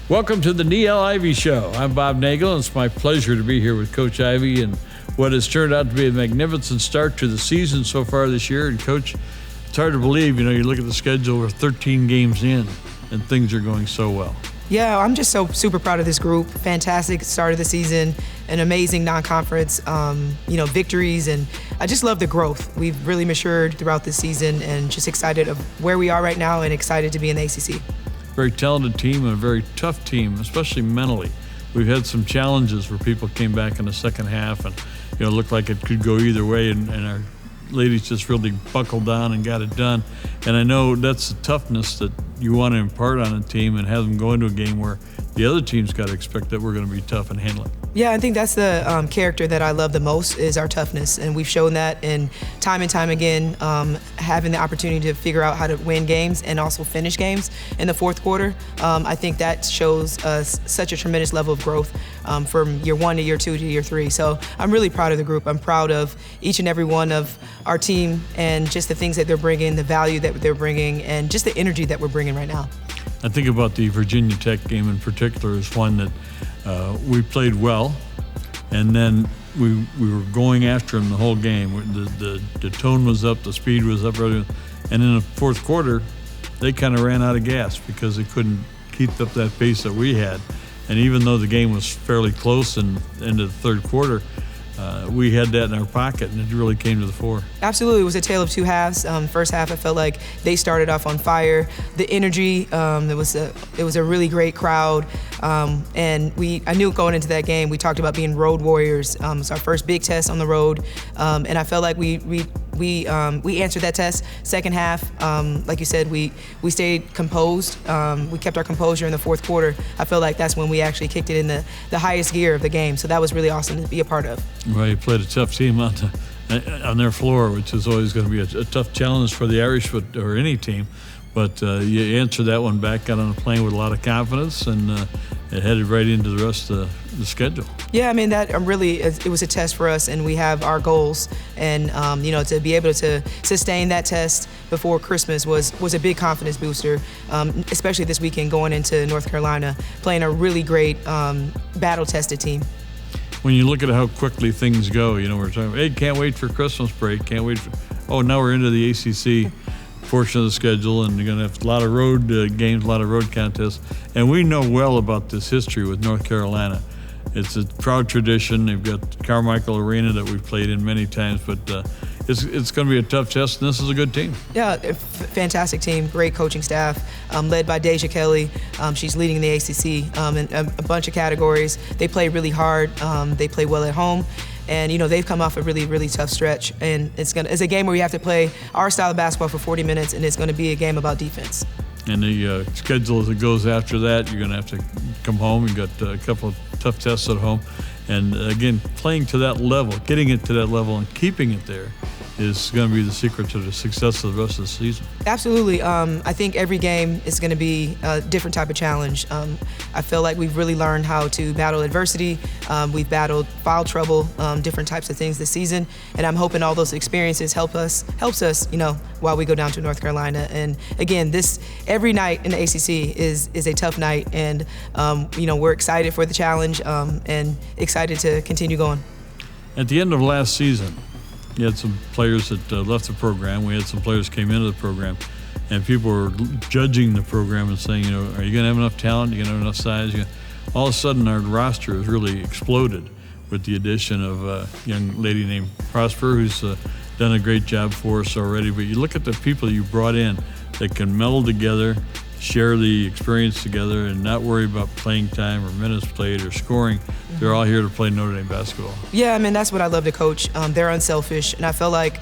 Welcome to the Niele Ivey Show. I'm Bob Nagle, and it's my pleasure to be here with Coach Ivey and what has turned out to be a magnificent start to the season so far this year. And Coach, it's hard to believe, you look at the schedule, we're 13 games in, and things are going so well. Yeah, I'm just so super proud of this group. Fantastic start of the season, an amazing non-conference, victories, and I just love the growth. We've really matured throughout this season, and just excited of where we are right now, and excited to be in the ACC. Very talented team and a very tough team, especially mentally. We've had some challenges where people came back in the second half, and it looked like it could go either way, and our ladies just really buckled down and got it done. And I know that's the toughness that you want to impart on a team and have them go into a game where the other team's got to expect that we're going to be tough and handle it. Yeah, I think that's the character that I love the most is our toughness, and we've shown that in time and time again, having the opportunity to figure out how to win games and also finish games in the fourth quarter. I think that shows us such a tremendous level of growth from year 1 to year 2 to year 3. So I'm really proud of the group. I'm proud of each and every one of our team and just the things that they're bringing, the value that they're bringing, and just the energy that we're bringing right now. I think about the Virginia Tech game in particular as one that we played well, and then we were going after them the whole game. The tone was up, the speed was up, and in the fourth quarter, they kind of ran out of gas because they couldn't keep up that pace that we had. And even though the game was fairly close and into the third quarter, we had that in our pocket, and it really came to the fore. Absolutely, it was a tale of two halves. First half, I felt like they started off on fire. The energy, it was a really great crowd, and I knew going into that game, we talked about being road warriors. It's our first big test on the road, and I felt like we answered that test. Second half, like you said, we stayed composed. We kept our composure in the fourth quarter. I feel like that's when we actually kicked it in the highest gear of the game. So that was really awesome to be a part of. Well, you played a tough team on their floor, which is always going to be a tough challenge for the Irish or any team. But you answered that one back, got on a plane with a lot of confidence, and it headed right into the rest of the schedule. Yeah, I mean, that really, it was a test for us, and we have our goals. And, to be able to sustain that test before Christmas was a big confidence booster, especially this weekend going into North Carolina, playing a really great battle-tested team. When you look at how quickly things go, we're talking, hey, can't wait for Christmas break, now we're into the ACC portion of the schedule, and you're going to have a lot of road games, a lot of road contests. And we know well about this history with North Carolina. It's a proud tradition. They've got Carmichael Arena that we've played in many times, but it's going to be a tough test, and this is a good team. Yeah, fantastic team, great coaching staff, led by Deja Kylee. She's leading the ACC in a bunch of categories. They play really hard. They play well at home. And, they've come off a really, really tough stretch. And it's a game where we have to play our style of basketball for 40 minutes, and it's going to be a game about defense. And the schedule as it goes after that, you're going to have to come home. You've got a couple of tough tests at home. And, again, playing to that level, getting it to that level and keeping it there is going to be the secret to the success of the rest of the season. Absolutely. I think every game is going to be a different type of challenge. I feel like we've really learned how to battle adversity. We've battled foul trouble, different types of things this season, and I'm hoping all those experiences helps us, while we go down to North Carolina. And again, every night in the ACC is a tough night, and we're excited for the challenge and excited to continue going. At the end of last season, you had some players that left the program. We had some players came into the program, and people were judging the program and saying, are you going to have enough talent? Are you going to have enough size? All of a sudden, our roster has really exploded with the addition of a young lady named Prosper, who's done a great job for us already. But you look at the people you brought in that can meld together, share the experience together, and not worry about playing time or minutes played or scoring. They're all here to play Notre Dame basketball. Yeah, I mean, that's what I love to coach. They're unselfish, and I felt like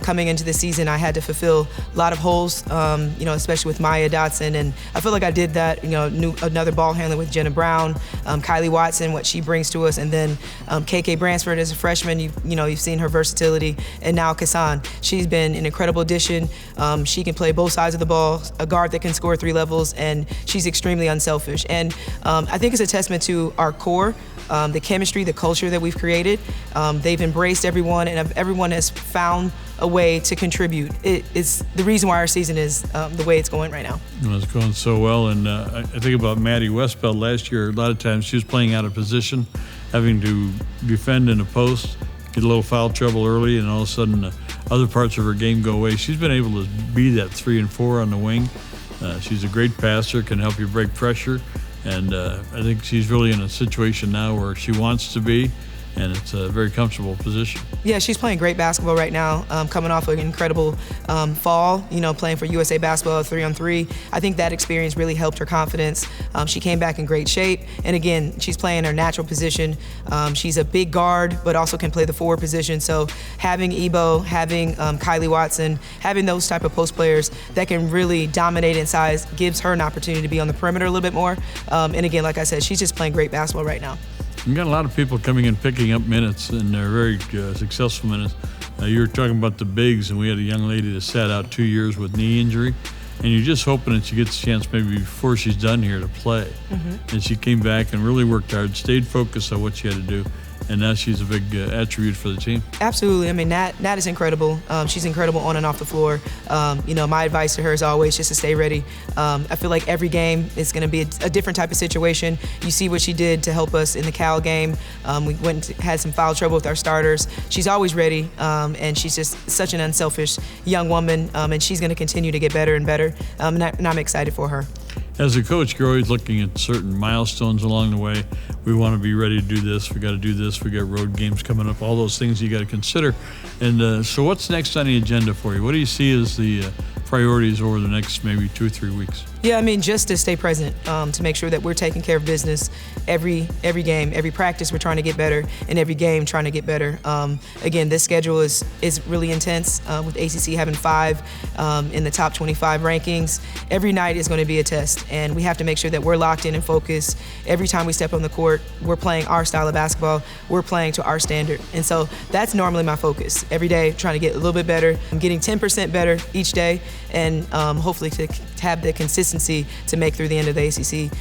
coming into the season, I had to fulfill a lot of holes, especially with Maya Dotson, and I feel like I did that. Another ball handler with Jenna Brown, Kylee Watson, what she brings to us, and then KK Bransford as a freshman. You've seen her versatility, and now Kassan. She's been an incredible addition. She can play both sides of the ball, a guard that can score 3 levels, and she's extremely unselfish. And I think it's a testament to our core. The chemistry, the culture that we've created. They've embraced everyone, and everyone has found a way to contribute. It's the reason why our season is the way it's going right now. Well, it's going so well, and I think about Maddie Westbeld last year. A lot of times she was playing out of position, having to defend in the post, get a little foul trouble early, and all of a sudden other parts of her game go away. She's been able to be that 3 and 4 on the wing. She's a great passer, can help you break pressure, and I think she's really in a situation now where she wants to be, and it's a very comfortable position. Yeah, she's playing great basketball right now, coming off an incredible fall, playing for USA Basketball 3-on-3. I think that experience really helped her confidence. She came back in great shape, and again, she's playing her natural position. She's a big guard, but also can play the forward position. So having Ebo, having Kylee Watson, having those type of post players that can really dominate in size gives her an opportunity to be on the perimeter a little bit more. And again, like I said, she's just playing great basketball right now. We've got a lot of people coming in picking up minutes, and they're very successful minutes. You were talking about the bigs, and we had a young lady that sat out 2 years with knee injury, and you're just hoping that she gets a chance maybe before she's done here to play. And she came back and really worked hard, stayed focused on what she had to do, and now she's a big attribute for the team. Absolutely. I mean, Nat is incredible. She's incredible on and off the floor. My advice to her is always just to stay ready. I feel like every game is going to be a different type of situation. You see what she did to help us in the Cal game. We went and had some foul trouble with our starters. She's always ready, and she's just such an unselfish young woman, and she's going to continue to get better and better, and I'm excited for her. As a coach, you're always looking at certain milestones along the way. We want to be ready to do this. We got to do this. We got road games coming up. All those things you got to consider. And so, what's next on the agenda for you? What do you see as the priorities over the next maybe 2 or 3 weeks? Yeah, I mean, just to stay present, to make sure that we're taking care of business every game, every practice. We're trying to get better, and every game trying to get better. Again, this schedule is really intense with ACC having 5 in the top 25 rankings. Every night is going to be a test, and we have to make sure that we're locked in and focused. Every time we step on the court, we're playing our style of basketball. We're playing to our standard, and so that's normally my focus. Every day, trying to get a little bit better. I'm getting 10% better each day, and hopefully to have the consistency to make through the end of the ACC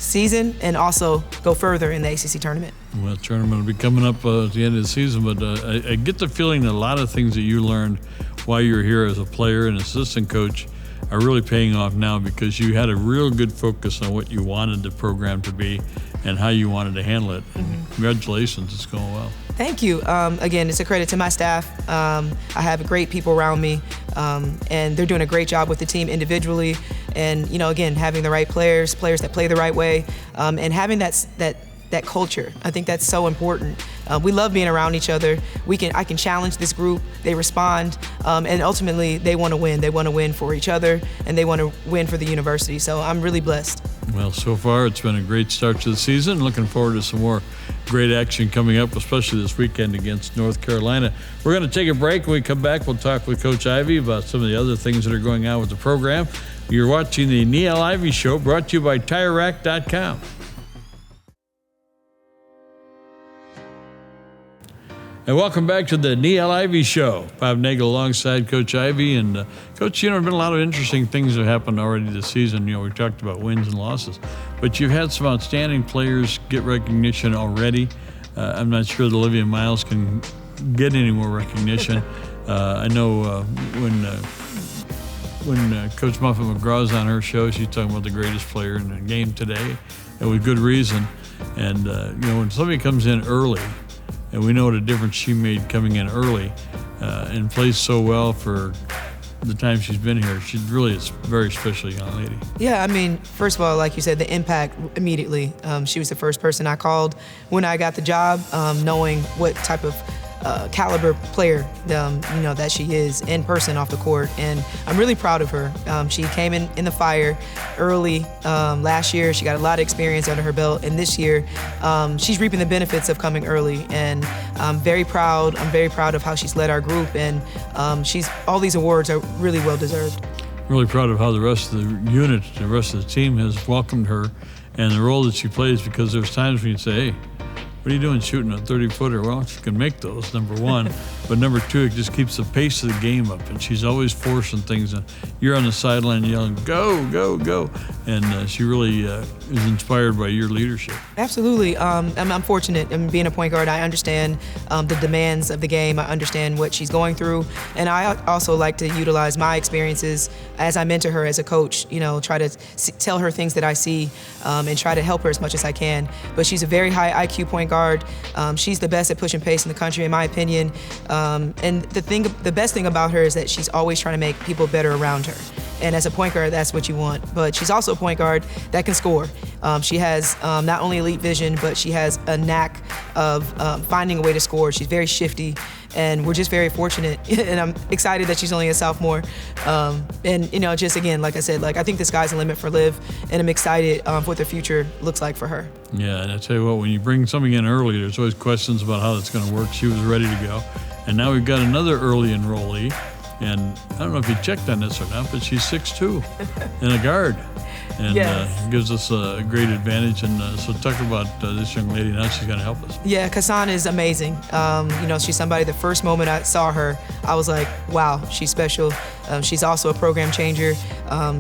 season, and also go further in the ACC tournament. Well, the tournament will be coming up at the end of the season, but I get the feeling that a lot of things that you learned while you were here as a player and assistant coach are really paying off now, because you had a real good focus on what you wanted the program to be and how you wanted to handle it. Congratulations, it's going well. Thank you. Again, it's a credit to my staff. I have great people around me, and they're doing a great job with the team individually. And again, having the right players that play the right way, and having that culture. I think that's so important. We love being around each other. I can challenge this group. They respond, and ultimately they want to win. They want to win for each other, and they want to win for the university. So I'm really blessed. Well, so far it's been a great start to the season. Looking forward to some more great action coming up, especially this weekend against North Carolina. We're going to take a break. When we come back, we'll talk with Coach Ivey about some of the other things that are going on with the program. You're watching the Niele Ivey Show, brought to you by TireRack.com. And welcome back to the Niele Ivey Show. Bob Nagle alongside Coach Ivey. And Coach, there have been a lot of interesting things that happened already this season. We talked about wins and losses. But you've had some outstanding players get recognition already. I'm not sure that Olivia Miles can get any more recognition. I know when Coach Muffet McGraw's on her show, she's talking about the greatest player in the game today, and with good reason. And, when somebody comes in early, and we know what a difference she made coming in early and plays so well for the time she's been here. She really is a very special young lady. Yeah, I mean, first of all, like you said, the impact immediately. She was the first person I called when I got the job, knowing what type of caliber player that she is in person off the court, and I'm really proud of her. She came in the fire early last year. She got a lot of experience under her belt, and this year she's reaping the benefits of coming early, and I'm very proud. I'm very proud of how she's led our group, and all these awards are really well deserved. Really proud of how the rest of the unit, the rest of the team has welcomed her and the role that she plays, because there's times when you say, hey, what are you doing shooting a 30-footer? Well, she can make those, number one. But number two, it just keeps the pace of the game up. And she's always forcing things. And you're on the sideline yelling, go, go, go. And she really is inspired by your leadership. Absolutely. I'm fortunate. Being a point guard, I understand the demands of the game. I understand what she's going through. And I also like to utilize my experiences as I mentor her as a coach, try to tell her things that I see and try to help her as much as I can. But she's a very high IQ point guard. She's the best at pushing pace in the country, in my opinion. And the best thing about her is that she's always trying to make people better around her. And as a point guard, that's what you want. But she's also a point guard that can score. She has not only elite vision, but she has a knack of finding a way to score. She's very shifty, and we're just very fortunate. And I'm excited that she's only a sophomore. And just again, like I said, I think the sky's the limit for Liv, and I'm excited for what the future looks like for her. Yeah, and I tell you what, when you bring something in early, there's always questions about how that's going to work. She was ready to go, and now we've got another early enrollee. And I don't know if you checked on this or not, but she's 6'2" and a guard. And yes. Gives us a great advantage. And so talk about this young lady. Now she's going to help us. Yeah, Kassan is amazing. She's somebody, the first moment I saw her, I was like, wow, she's special. She's also a program changer.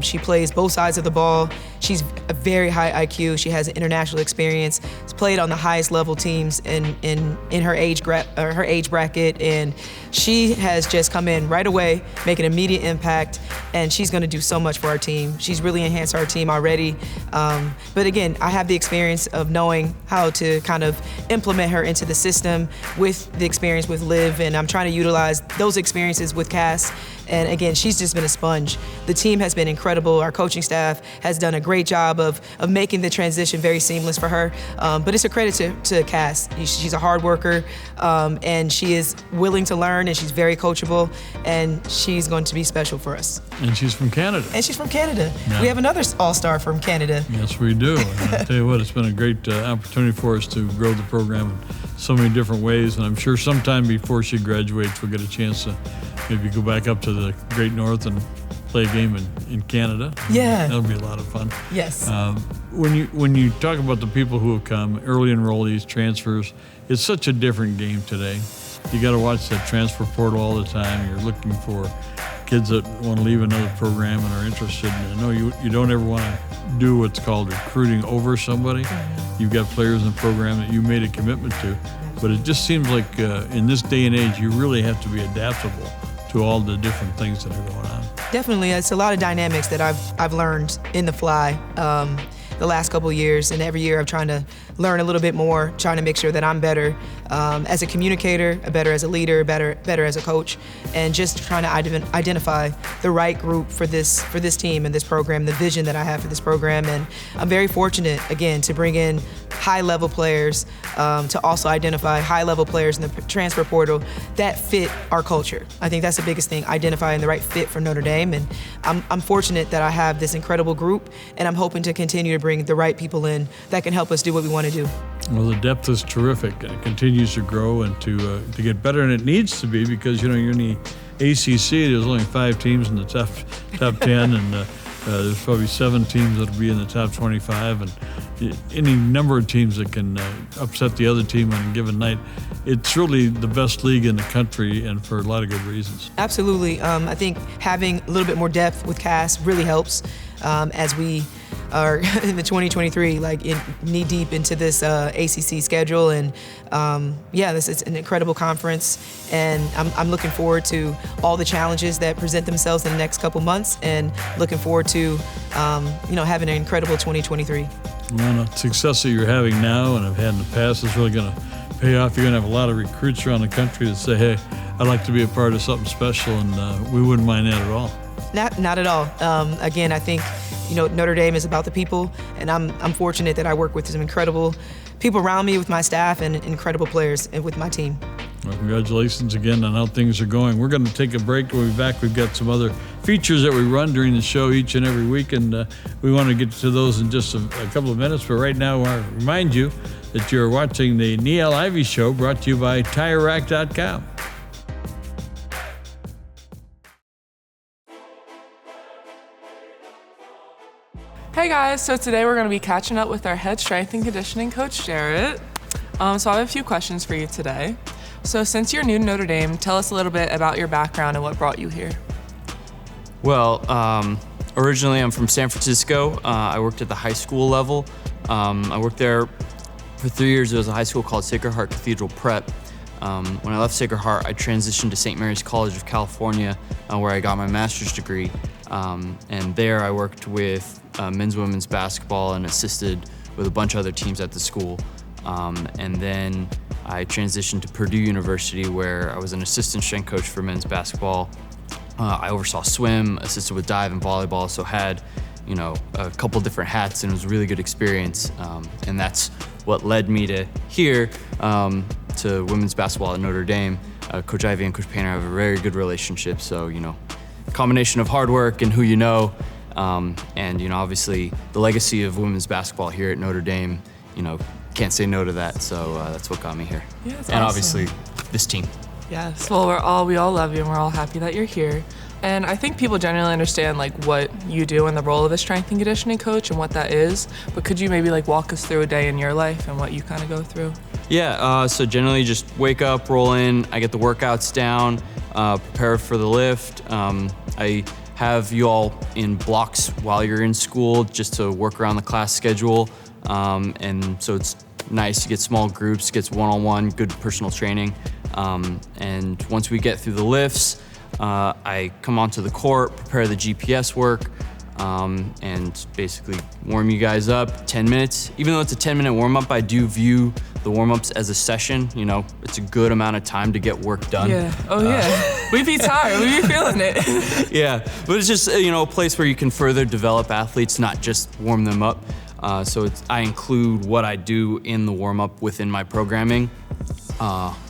She plays both sides of the ball. She's a very high IQ. She has international experience. She's played on the highest level teams in her age bracket, and she has just come in right away, make an immediate impact, and she's going to do so much for our team. She's really enhanced our team already. But again, I have the experience of knowing how to kind of implement her into the system with the experience with Liv, and I'm trying to utilize those experiences with Cass. And again, she's just been a sponge. The team has been incredible. Our coaching staff has done a great job of making the transition very seamless for her. But it's a credit to Cass. She's a hard worker, and she is willing to learn, and she's very coachable, and she's going to be special for us. And she's from Canada. Yeah. We have another all-star from Canada. Yes, we do. And I tell you what, it's been a great opportunity for us to grow the program in so many different ways. And I'm sure sometime before she graduates, we'll get a chance to maybe go back up to the Great North and play a game in Canada. Yeah. That'll be a lot of fun. Yes. When you talk about the people who have come, early enrollees, transfers, it's such a different game today. You got to watch that transfer portal all the time. You're looking for kids that want to leave another program and are interested. And I know you don't ever want to do what's called recruiting over somebody. Mm-hmm. You've got players in the program that you made a commitment to. But it just seems like in this day and age, you really have to be adaptable to all the different things that are going on. Definitely, it's a lot of dynamics that I've learned in the fly the last couple of years, and every year I'm trying to learn a little bit more, trying to make sure that I'm better as a communicator, better as a leader, better as a coach, and just trying to identify the right group for this team and this program, the vision that I have for this program. And I'm very fortunate, again, to bring in high-level players, to also identify high-level players in the transfer portal that fit our culture. I think that's the biggest thing, identifying the right fit for Notre Dame. And I'm fortunate that I have this incredible group, and I'm hoping to continue to bring the right people in that can help us do what we want to do. Well, the depth is terrific, and it continues to grow and to get better, and it needs to be because, you're in the ACC, there's only 5 teams in the top 10, and there's probably 7 teams that'll be in the top 25, and any number of teams that can upset the other team on a given night. It's really the best league in the country, and for a lot of good reasons. Absolutely. I think having a little bit more depth with Cass really helps as we are in the 2023, knee deep into this ACC schedule. And this is an incredible conference, and I'm looking forward to all the challenges that present themselves in the next couple months, and looking forward to having an incredible 2023. Well, the success that you're having now and have had in the past is really going to pay off. You're going to have a lot of recruits around the country that say, hey, I'd like to be a part of something special, and we wouldn't mind that at all. Not at all. Again, I think Notre Dame is about the people, and I'm fortunate that I work with some incredible people around me, with my staff, and incredible players and with my team. Well, congratulations again on how things are going. We're going to take a break. We'll be back. We've got some other features that we run during the show each and every week, and we want to get to those in just a couple of minutes. But right now, I want to remind you that you're watching the Niele Ivey Show, brought to you by TireRack.com. Hey guys, so today we're going to be catching up with our head strength and conditioning coach, Jarrett. So I have a few questions for you today. So since you're new to Notre Dame, tell us a little bit about your background and what brought you here. Well, originally I'm from San Francisco. I worked at the high school level. I worked there for 3 years. It was a high school called Sacred Heart Cathedral Prep. When I left Sacred Heart, I transitioned to St. Mary's College of California, where I got my master's degree. And there I worked with men's and women's basketball and assisted with a bunch of other teams at the school. And then I transitioned to Purdue University, where I was an assistant strength coach for men's basketball. I oversaw swim, assisted with dive and volleyball, so had, a couple different hats, and it was a really good experience. And that's what led me to here, to women's basketball at Notre Dame. Coach Ivey and Coach Painter have a very good relationship, so, combination of hard work and who you know, and, obviously the legacy of women's basketball here at Notre Dame, can't say no to that, so that's what got me here. Yeah, that's and awesome. Obviously this team. Yes, well, we all love you and we're all happy that you're here. And I think people generally understand what you do and the role of a strength and conditioning coach and what that is, but could you maybe walk us through a day in your life and what you kind of go through? Yeah, so generally just wake up, roll in, I get the workouts down, prepare for the lift. I have you all in blocks while you're in school just to work around the class schedule. And so it's nice to get small groups, gets one-on-one, good personal training. And once we get through the lifts, I come onto the court, prepare the GPS work, and basically warm you guys up 10 minutes. Even though it's a 10-minute warm-up, I do view the warm-ups as a session. It's a good amount of time to get work done. Yeah, yeah. We'd be tired, we'd be feeling it. Yeah, but it's just, a place where you can further develop athletes, not just warm them up. So I include what I do in the warm-up within my programming.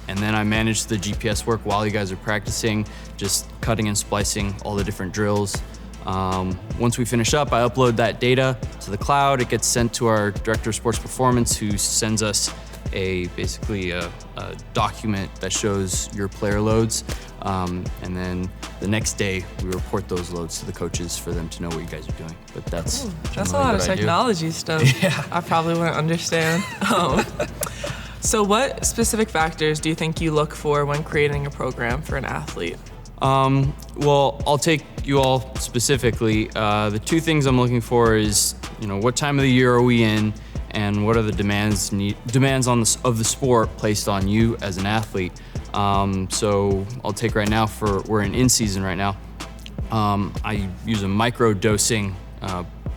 And then I manage the GPS work while you guys are practicing, just cutting and splicing all the different drills. Once we finish up, I upload that data to the cloud. It gets sent to our director of sports performance, who sends us basically a document that shows your player loads. And then the next day, we report those loads to the coaches for them to know what you guys are doing. But that's a lot of technology stuff. Yeah. I probably wouldn't understand. So what specific factors do you think you look for when creating a program for an athlete? Well, I'll take you all specifically. The two things I'm looking for is, what time of the year are we in, and what are the demands of the sport placed on you as an athlete. So I'll take right now, we're in season right now. I use a micro dosing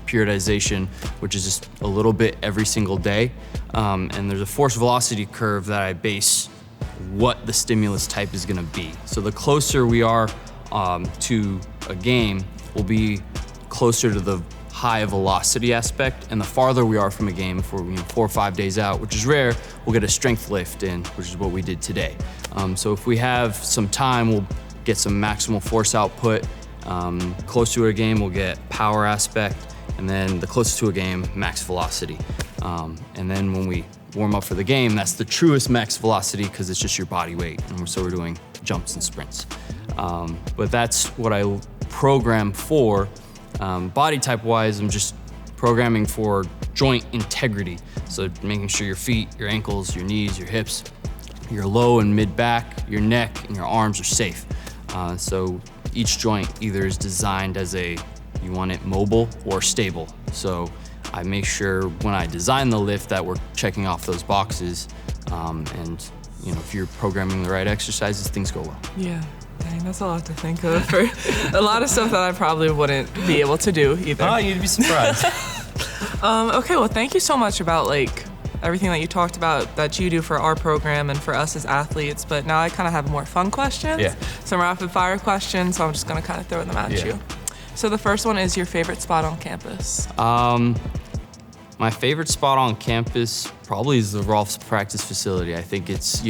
periodization, which is just a little bit every single day. And there's a force velocity curve that I base what the stimulus type is gonna be. So the closer we are to a game, we'll be closer to the high velocity aspect, and the farther we are from a game, if we're 4 or 5 days out, which is rare, we'll get a strength lift in, which is what we did today. So if we have some time, we'll get some maximal force output. Close to a game, we'll get power aspect, and then the closest to a game, max velocity. And then when we warm up for the game, that's the truest max velocity because it's just your body weight, and so we're doing jumps and sprints. But that's what I program for. Body type wise, I'm just programming for joint integrity. So making sure your feet, your ankles, your knees, your hips, your low and mid back, your neck, and your arms are safe. So each joint either is designed as you want it mobile or stable. So I make sure when I design the lift that we're checking off those boxes. And if you're programming the right exercises, things go well. Yeah. Dang, that's a lot to think of for a lot of stuff that I probably wouldn't be able to do either. Oh, you'd be surprised. Okay, well, thank you so much about everything that you talked about that you do for our program and for us as athletes. But now I kind of have more fun questions. Yeah. Some rapid fire questions, so I'm just gonna kind of throw them at you. So the first one is your favorite spot on campus. My favorite spot on campus probably is the Rolf's practice facility. I think it's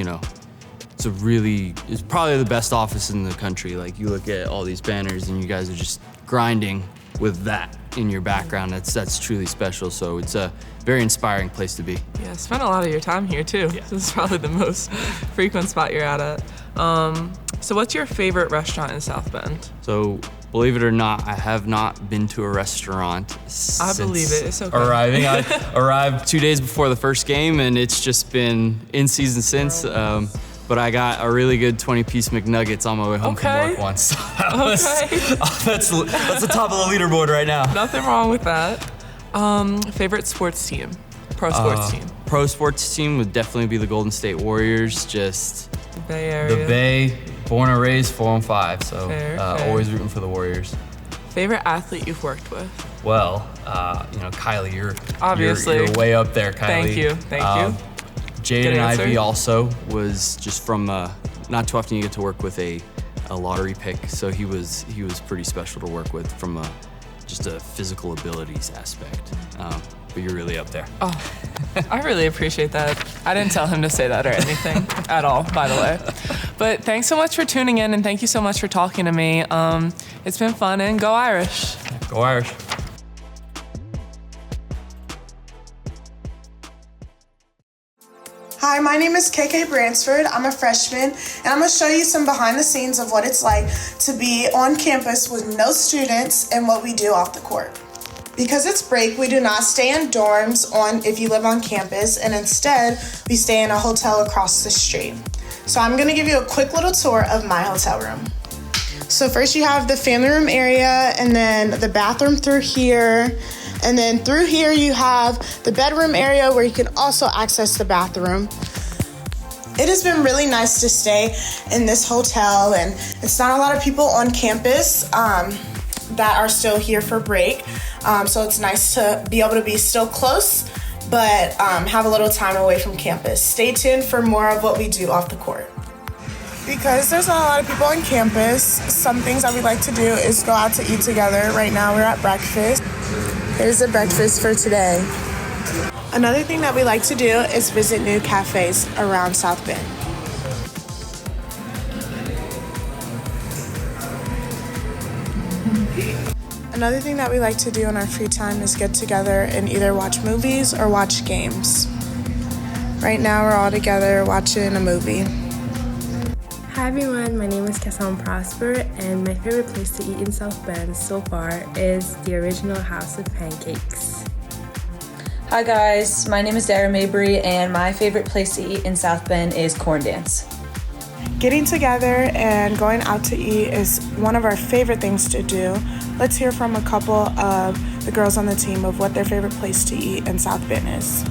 it's probably the best office in the country. You look at all these banners and you guys are just grinding with that in your background. That's truly special. So it's a very inspiring place to be. Yeah, spent a lot of your time here too. Yeah. This is probably the most frequent spot you're at. So what's your favorite restaurant in South Bend? So believe it or not, I have not been to a restaurant I believe it. It's okay. arriving. I arrived 2 days before the first game, and it's just been in season since. But I got a really good 20-piece McNuggets on my way home from work once. That's the top of the leaderboard right now. Nothing wrong with that. Favorite sports team? Pro sports team? Pro sports team would definitely be the Golden State Warriors. Just Bay Area. the Bay, born and raised 4-5, so Fair. always rooting for the Warriors. Favorite athlete you've worked with? Well, Kylee, you're way up there, Kylee. Thank you. Jarrett Ivey also was just from, not too often you get to work with a lottery pick, so he was pretty special to work with from just a physical abilities aspect. But you're really up there. Oh, I really appreciate that. I didn't tell him to say that or anything at all, by the way. But thanks so much for tuning in, and thank you so much for talking to me. It's been fun, and go Irish. Go Irish. Hi, my name is KK Bransford. I'm a freshman, and I'm going to show you some behind the scenes of what it's like to be on campus with no students and what we do off the court. Because it's break, we do not stay in dorms if you live on campus, and instead we stay in a hotel across the street. So I'm going to give you a quick little tour of my hotel room. So first you have the family room area, and then the bathroom through here. And then through here you have the bedroom area where you can also access the bathroom. It has been really nice to stay in this hotel, and it's not a lot of people on campus that are still here for break. So it's nice to be able to be still close, but have a little time away from campus. Stay tuned for more of what we do off the court. Because there's not a lot of people on campus, some things that we like to do is go out to eat together. Right now we're at breakfast. Here's the breakfast for today. Another thing that we like to do is visit new cafes around South Bend. Another thing that we like to do in our free time is get together and either watch movies or watch games. Right now we're all together watching a movie. Hi everyone, my name is KK Bransford, and my favorite place to eat in South Bend so far is the original House of Pancakes. Hi guys, my name is Dara Mabry, and my favorite place to eat in South Bend is Corn Dance. Getting together and going out to eat is one of our favorite things to do. Let's hear from a couple of the girls on the team of what their favorite place to eat in South Bend is.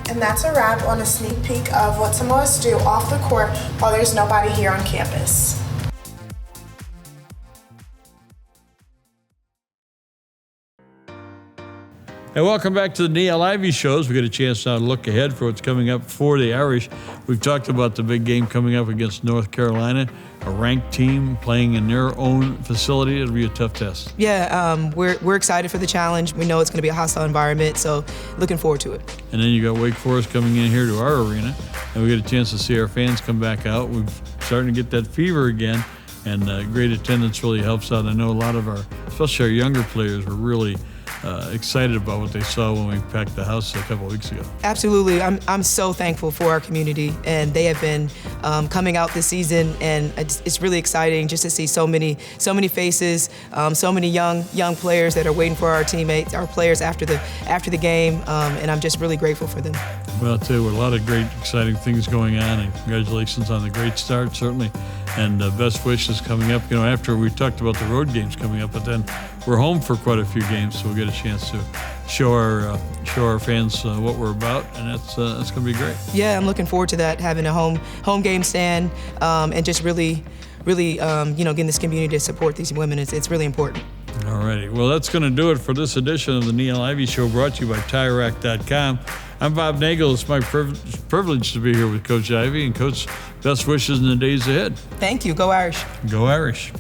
And that's a wrap on a sneak peek of what some of us do off the court while there's nobody here on campus. Hey, welcome back to the Niele Ivey Shows. We get a chance now to look ahead for what's coming up for the Irish. We've talked about the big game coming up against North Carolina, a ranked team playing in their own facility. It'll be a tough test. Yeah, we're excited for the challenge. We know it's going to be a hostile environment, so looking forward to it. And then you got Wake Forest coming in here to our arena, and we get a chance to see our fans come back out. We're starting to get that fever again, and great attendance really helps out. I know a lot of our, especially our younger players, were really excited about what they saw when we packed the house a couple of weeks ago. Absolutely. I'm so thankful for our community, and they have been coming out this season, and it's really exciting just to see so many faces, so many young players that are waiting for our teammates, our players after the game, and I'm just really grateful for them. Well, I'll tell you, a lot of great, exciting things going on, and congratulations on the great start, certainly, and best wishes coming up. You know, after we talked about the road games coming up, but then we're home for quite a few games, so we'll get a chance to show our fans what we're about, and that's going to be great. Yeah, I'm looking forward to that, having a home game stand, and just really getting this community to support these women. It's really important. All righty. Well, that's going to do it for this edition of the Niele Ivey Show, brought to you by TireRack.com. I'm Bob Nagle. It's my privilege to be here with Coach Ivey. And Coach, best wishes in the days ahead. Thank you. Go Irish. Go Irish.